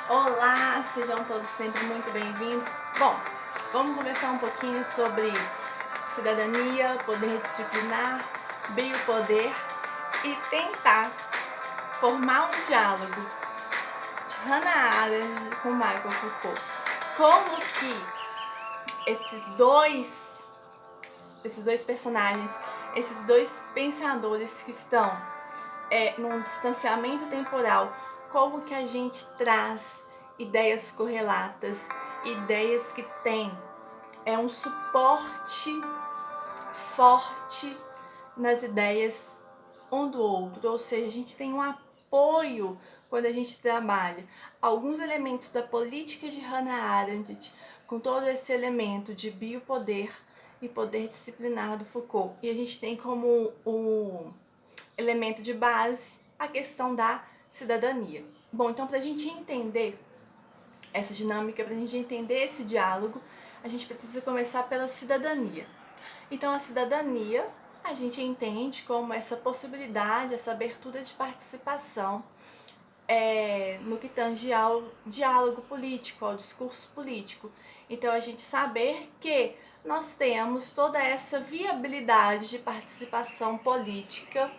Olá, sejam todos sempre muito bem-vindos. Bom, vamos conversar um pouquinho sobre cidadania, poder disciplinar, biopoder e tentar formar um diálogo de Hannah Arendt com Michael Foucault. Como que esses dois personagens, esses dois pensadores que estão num distanciamento temporal, como que a gente traz ideias correlatas, ideias que têm um suporte forte nas ideias um do outro, ou seja, a gente tem um apoio quando a gente trabalha alguns elementos da política de Hannah Arendt com todo esse elemento de biopoder e poder disciplinar do Foucault. E a gente tem como um elemento de base a questão da cidadania. Bom, então para a gente entender essa dinâmica, para a gente entender esse diálogo, a gente precisa começar pela cidadania. Então a cidadania a gente entende como essa possibilidade, essa abertura de participação no que tange ao diálogo político, ao discurso político. Então a gente saber que nós temos toda essa viabilidade de participação política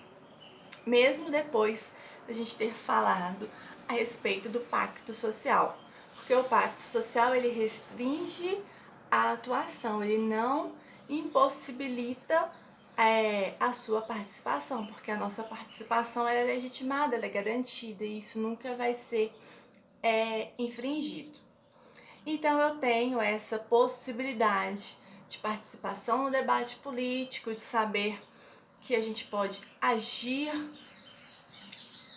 mesmo depois da gente ter falado a respeito do pacto social. Porque o pacto social ele restringe a atuação, ele não impossibilita a sua participação, porque a nossa participação ela é legitimada, ela é garantida e isso nunca vai ser infringido. Então eu tenho essa possibilidade de participação no debate político, de saber que a gente pode agir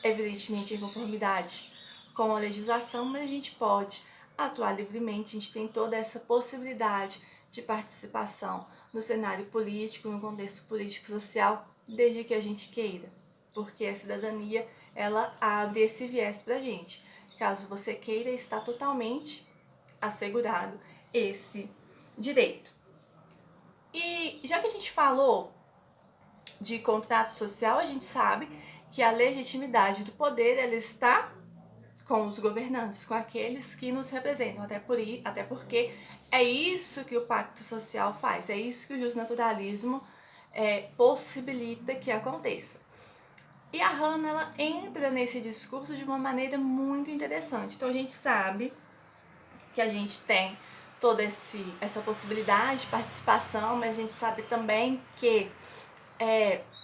evidentemente em conformidade com a legislação, mas a gente pode atuar livremente, a gente tem toda essa possibilidade de participação no cenário político, no contexto político-social, desde que a gente queira, porque a cidadania, ela abre esse viés pra gente. Caso você queira, está totalmente assegurado esse direito. E já que a gente falou de contrato social, a gente sabe que a legitimidade do poder ela está com os governantes, com aqueles que nos representam, até porque é isso que o pacto social faz, é isso que o justnaturalismo possibilita que aconteça. E a Hannah ela entra nesse discurso de uma maneira muito interessante. Então a gente sabe que a gente tem toda essa possibilidade de participação, mas a gente sabe também que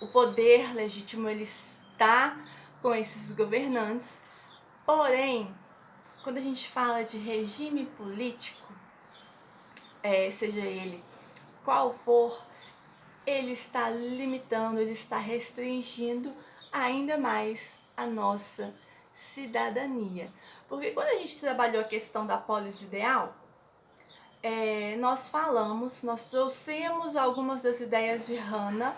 o poder legítimo ele está com esses governantes, porém, quando a gente fala de regime político, seja ele qual for, ele está limitando, ele está restringindo ainda mais a nossa cidadania. Porque quando a gente trabalhou a questão da polis ideal, nós trouxemos algumas das ideias de Hannah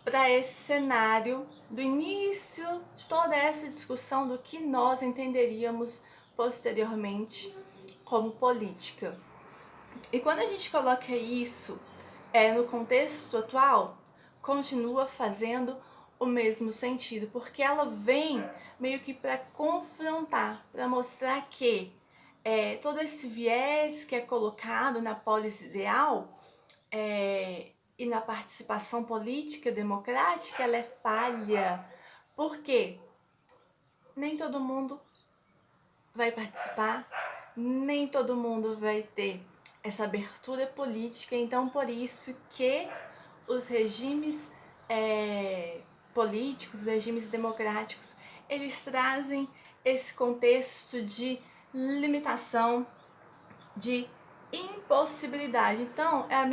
para esse cenário do início de toda essa discussão do que nós entenderíamos posteriormente como política. E quando a gente coloca isso no contexto atual, continua fazendo o mesmo sentido, porque ela vem meio que para confrontar, para mostrar que todo esse viés que é colocado na polis ideal e na participação política democrática, ela é falha. Por quê? Nem todo mundo vai participar, nem todo mundo vai ter essa abertura política, então por isso que os regimes políticos, os regimes democráticos, eles trazem esse contexto de limitação, de impossibilidade. Então, a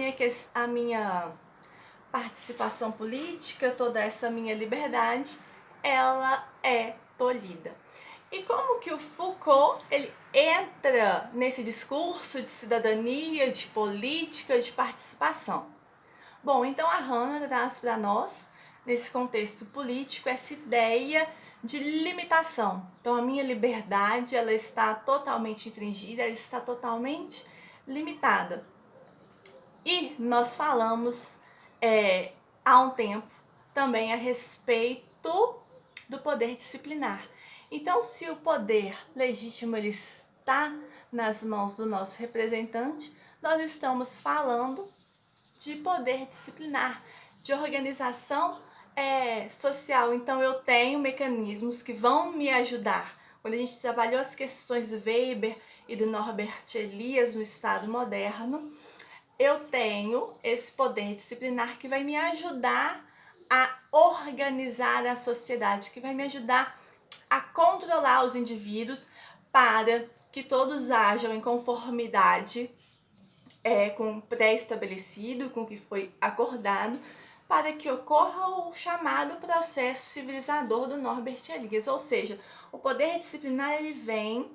minha participação política, toda essa minha liberdade, ela é tolhida. E como que o Foucault ele entra nesse discurso de cidadania, de política, de participação? Bom, então a Hannah traz para nós, nesse contexto político, essa ideia de limitação. Então a minha liberdade ela está totalmente infringida, ela está totalmente limitada. E nós falamos há um tempo também a respeito do poder disciplinar. Então, se o poder legítimo ele está nas mãos do nosso representante, nós estamos falando de poder disciplinar, de organização social. Então, eu tenho mecanismos que vão me ajudar. Quando a gente trabalhou as questões do Weber e do Norbert Elias no Estado moderno, eu tenho esse poder disciplinar que vai me ajudar a organizar a sociedade, que vai me ajudar a controlar os indivíduos para que todos hajam em conformidade com o pré-estabelecido, com o que foi acordado, para que ocorra o chamado processo civilizador do Norbert Elias. Ou seja, o poder disciplinar ele vem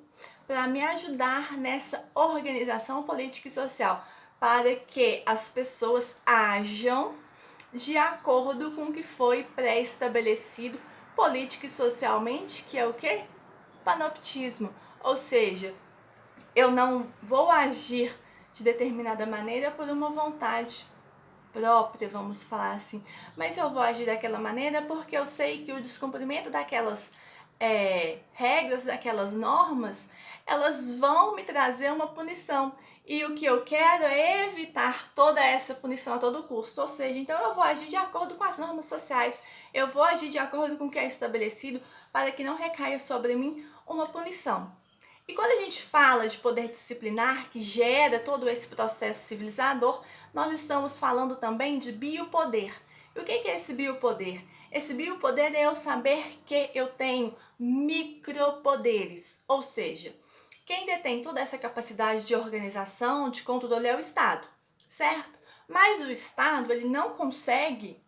para me ajudar nessa organização política e social, para que as pessoas hajam de acordo com o que foi pré-estabelecido política e socialmente, que é o quê? Panoptismo. Ou seja, eu não vou agir de determinada maneira por uma vontade própria, vamos falar assim, mas eu vou agir daquela maneira porque eu sei que o descumprimento daquelas regras, daquelas normas, elas vão me trazer uma punição. E o que eu quero é evitar toda essa punição a todo custo. Ou seja, então eu vou agir de acordo com as normas sociais, eu vou agir de acordo com o que é estabelecido para que não recaia sobre mim uma punição. E quando a gente fala de poder disciplinar, que gera todo esse processo civilizador, nós estamos falando também de biopoder. E o que é esse biopoder? Esse biopoder é eu saber que eu tenho micropoderes, ou seja, quem detém toda essa capacidade de organização, de controle é o Estado, certo? Mas o Estado ele não consegue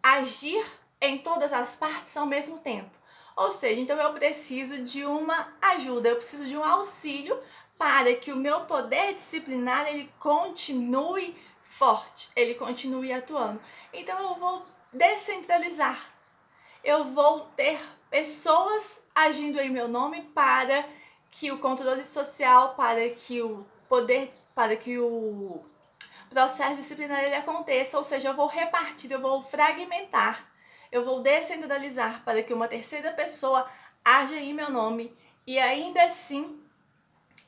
agir em todas as partes ao mesmo tempo. Ou seja, então eu preciso de uma ajuda, eu preciso de um auxílio para que o meu poder disciplinar ele continue forte, ele continue atuando. Então eu vou descentralizar, eu vou ter pessoas agindo em meu nome para que o controle social, para que o poder, para que o processo disciplinar ele aconteça, ou seja, eu vou repartir, eu vou fragmentar, eu vou descentralizar para que uma terceira pessoa haja em meu nome e ainda assim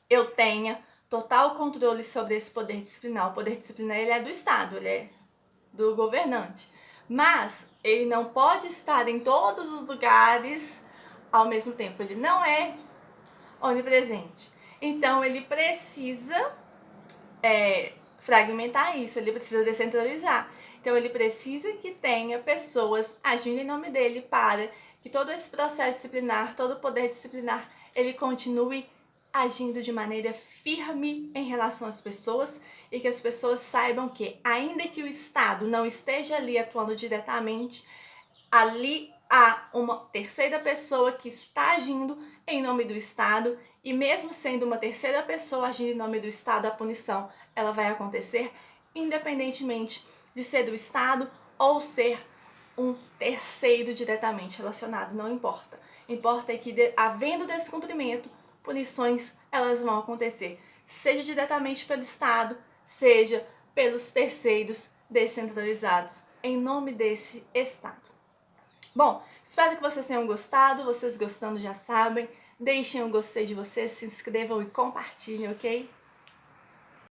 eu tenha total controle sobre esse poder disciplinar. O poder disciplinar ele é do Estado, ele é do governante, mas ele não pode estar em todos os lugares ao mesmo tempo, ele não é onipresente. Então ele precisa fragmentar isso, ele precisa descentralizar. Então ele precisa que tenha pessoas agindo em nome dele para que todo esse processo disciplinar, todo o poder disciplinar, ele continue agindo de maneira firme em relação às pessoas e que as pessoas saibam que, ainda que o Estado não esteja ali atuando diretamente, ali há uma terceira pessoa que está agindo em nome do Estado e mesmo sendo uma terceira pessoa agindo em nome do Estado, a punição ela vai acontecer independentemente de ser do Estado ou ser um terceiro diretamente relacionado, não importa. Importa é que, havendo descumprimento, punições elas vão acontecer, seja diretamente pelo Estado, seja pelos terceiros descentralizados, em nome desse Estado. Bom, espero que vocês tenham gostado, vocês gostando já sabem, deixem um gostei de vocês, se inscrevam e compartilhem, ok?